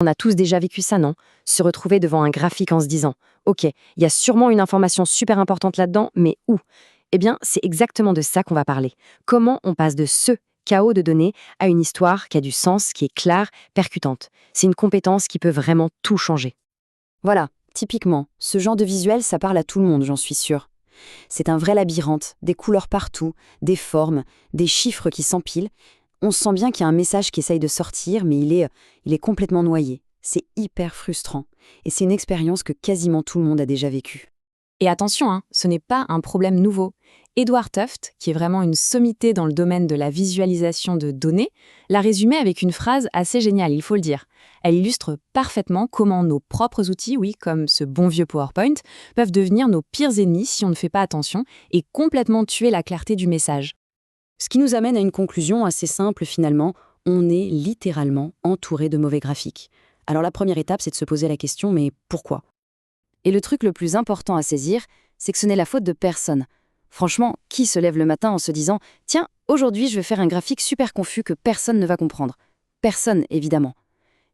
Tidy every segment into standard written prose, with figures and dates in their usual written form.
On a tous déjà vécu ça, non? Se retrouver devant un graphique en se disant « Ok, il y a sûrement une information super importante là-dedans, mais où ?» Eh bien, c'est exactement de ça qu'on va parler. Comment on passe de ce chaos de données à une histoire qui a du sens, qui est claire, percutante. C'est une compétence qui peut vraiment tout changer. Voilà, typiquement, ce genre de visuel, ça parle à tout le monde, j'en suis sûre. C'est un vrai labyrinthe, des couleurs partout, des formes, des chiffres qui s'empilent. On sent bien qu'il y a un message qui essaye de sortir, mais il est complètement noyé. C'est hyper frustrant. Et c'est une expérience que quasiment tout le monde a déjà vécue. Et attention, ce n'est pas un problème nouveau. Edward Tufte, qui est vraiment une sommité dans le domaine de la visualisation de données, l'a résumé avec une phrase assez géniale, il faut le dire. Elle illustre parfaitement comment nos propres outils, oui, comme ce bon vieux PowerPoint, peuvent devenir nos pires ennemis si on ne fait pas attention et complètement tuer la clarté du message. Ce qui nous amène à une conclusion assez simple finalement, on est littéralement entouré de mauvais graphiques. Alors la première étape, c'est de se poser la question, mais pourquoi ? Et le truc le plus important à saisir, c'est que ce n'est la faute de personne. Franchement, qui se lève le matin en se disant « Tiens, aujourd'hui je vais faire un graphique super confus que personne ne va comprendre ?» Personne, évidemment.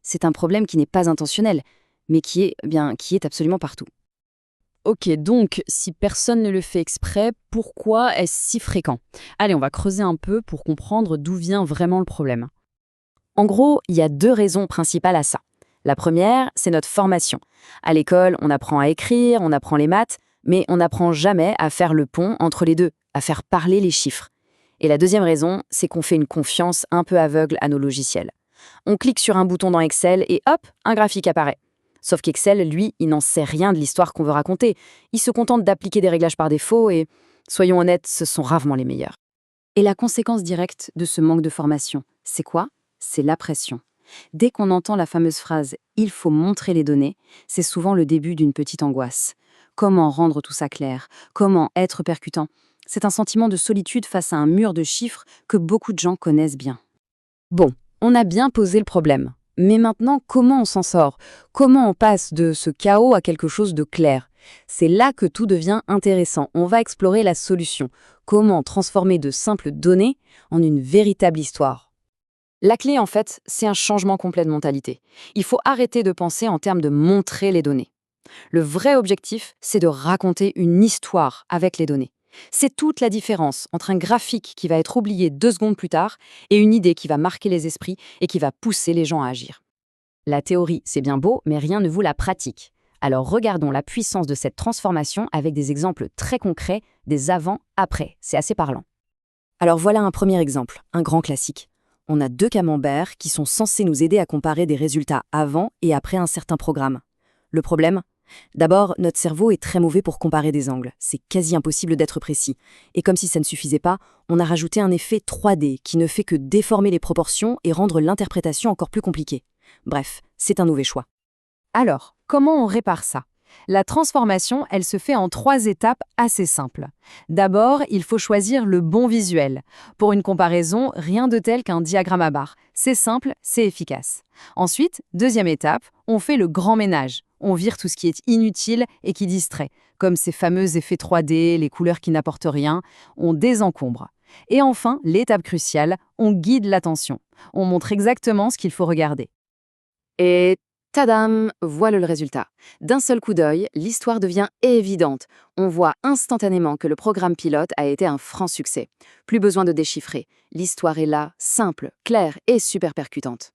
C'est un problème qui n'est pas intentionnel, mais qui est absolument partout. Ok, donc si personne ne le fait exprès, pourquoi est-ce si fréquent? Allez, on va creuser un peu pour comprendre d'où vient vraiment le problème. En gros, il y a 2 raisons principales à ça. La première, c'est notre formation. À l'école, on apprend à écrire, on apprend les maths, mais on n'apprend jamais à faire le pont entre les deux, à faire parler les chiffres. Et la deuxième raison, c'est qu'on fait une confiance un peu aveugle à nos logiciels. On clique sur un bouton dans Excel et hop, un graphique apparaît. Sauf qu'Excel, lui, il n'en sait rien de l'histoire qu'on veut raconter. Il se contente d'appliquer des réglages par défaut et, soyons honnêtes, ce sont rarement les meilleurs. Et la conséquence directe de ce manque de formation, c'est quoi ? C'est la pression. Dès qu'on entend la fameuse phrase « il faut montrer les données », c'est souvent le début d'une petite angoisse. Comment rendre tout ça clair ? Comment être percutant ? C'est un sentiment de solitude face à un mur de chiffres que beaucoup de gens connaissent bien. Bon, on a bien posé le problème. Mais maintenant, comment on s'en sort? Comment on passe de ce chaos à quelque chose de clair? C'est là que tout devient intéressant. On va explorer la solution. Comment transformer de simples données en une véritable histoire? La clé, en fait, c'est un changement complet de mentalité. Il faut arrêter de penser en termes de montrer les données. Le vrai objectif, c'est de raconter une histoire avec les données. C'est toute la différence entre un graphique qui va être oublié 2 secondes plus tard et une idée qui va marquer les esprits et qui va pousser les gens à agir. La théorie, c'est bien beau, mais rien ne vaut la pratique. Alors regardons la puissance de cette transformation avec des exemples très concrets, des avant-après. C'est assez parlant. Alors voilà un premier exemple, un grand classique. On a 2 camemberts qui sont censés nous aider à comparer des résultats avant et après un certain programme. Le problème ? D'abord, notre cerveau est très mauvais pour comparer des angles. C'est quasi impossible d'être précis. Et comme si ça ne suffisait pas, on a rajouté un effet 3D qui ne fait que déformer les proportions et rendre l'interprétation encore plus compliquée. Bref, c'est un mauvais choix. Alors, comment on répare ça? La transformation, elle se fait en 3 étapes assez simples. D'abord, il faut choisir le bon visuel. Pour une comparaison, rien de tel qu'un diagramme à barres. C'est simple, c'est efficace. Ensuite, deuxième étape, on fait le grand ménage. On vire tout ce qui est inutile et qui distrait, comme ces fameux effets 3D, les couleurs qui n'apportent rien. On désencombre. Et enfin, l'étape cruciale, on guide l'attention. On montre exactement ce qu'il faut regarder. Et tadam, voilà le résultat. D'un seul coup d'œil, l'histoire devient évidente. On voit instantanément que le programme pilote a été un franc succès. Plus besoin de déchiffrer. L'histoire est là, simple, claire et super percutante.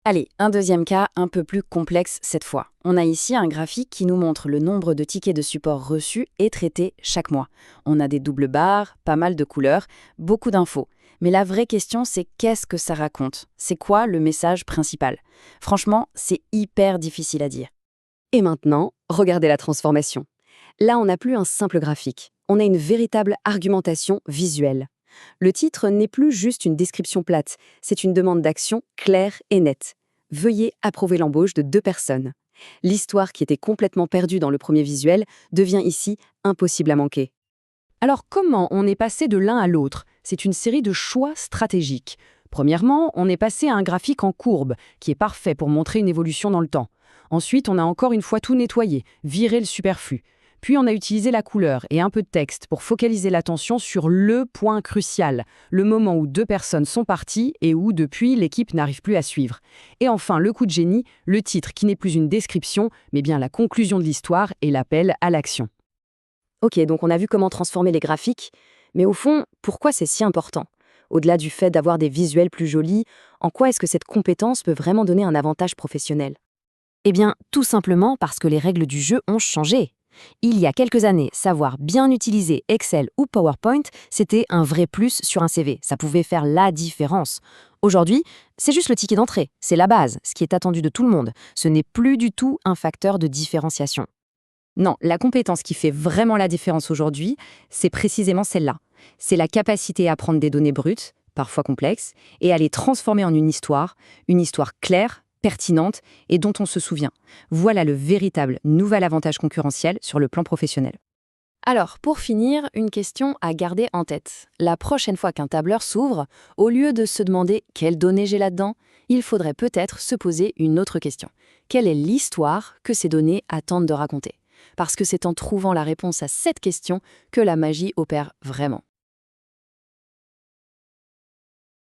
Allez, un deuxième cas un peu plus complexe cette fois. On a ici un graphique qui nous montre le nombre de tickets de support reçus et traités chaque mois. On a des doubles barres, pas mal de couleurs, beaucoup d'infos. Mais la vraie question, c'est qu'est-ce que ça raconte? C'est quoi le message principal? Franchement, c'est hyper difficile à dire. Et maintenant, regardez la transformation. Là, on n'a plus un simple graphique. On a une véritable argumentation visuelle. Le titre n'est plus juste une description plate, c'est une demande d'action claire et nette. Veuillez approuver l'embauche de 2 personnes. L'histoire qui était complètement perdue dans le premier visuel devient ici impossible à manquer. Alors comment on est passé de l'un à l'autre? C'est une série de choix stratégiques. Premièrement, on est passé à un graphique en courbe, qui est parfait pour montrer une évolution dans le temps. Ensuite, on a encore une fois tout nettoyé, viré le superflu. Puis on a utilisé la couleur et un peu de texte pour focaliser l'attention sur le point crucial, le moment où deux personnes sont parties et où, depuis, l'équipe n'arrive plus à suivre. Et enfin, le coup de génie, le titre qui n'est plus une description, mais bien la conclusion de l'histoire et l'appel à l'action. Ok, donc on a vu comment transformer les graphiques, mais au fond, pourquoi c'est si important? Au-delà du fait d'avoir des visuels plus jolis, en quoi est-ce que cette compétence peut vraiment donner un avantage professionnel? Eh bien, tout simplement parce que les règles du jeu ont changé. Il y a quelques années, savoir bien utiliser Excel ou PowerPoint, c'était un vrai plus sur un CV. Ça pouvait faire la différence. Aujourd'hui, c'est juste le ticket d'entrée. C'est la base, ce qui est attendu de tout le monde. Ce n'est plus du tout un facteur de différenciation. Non, la compétence qui fait vraiment la différence aujourd'hui, c'est précisément celle-là. C'est la capacité à prendre des données brutes, parfois complexes, et à les transformer en une histoire claire, pertinente et dont on se souvient. Voilà le véritable nouvel avantage concurrentiel sur le plan professionnel. Alors, pour finir, une question à garder en tête. La prochaine fois qu'un tableur s'ouvre, au lieu de se demander quelles données j'ai là-dedans, il faudrait peut-être se poser une autre question. Quelle est l'histoire que ces données attendent de raconter? Parce que c'est en trouvant la réponse à cette question que la magie opère vraiment.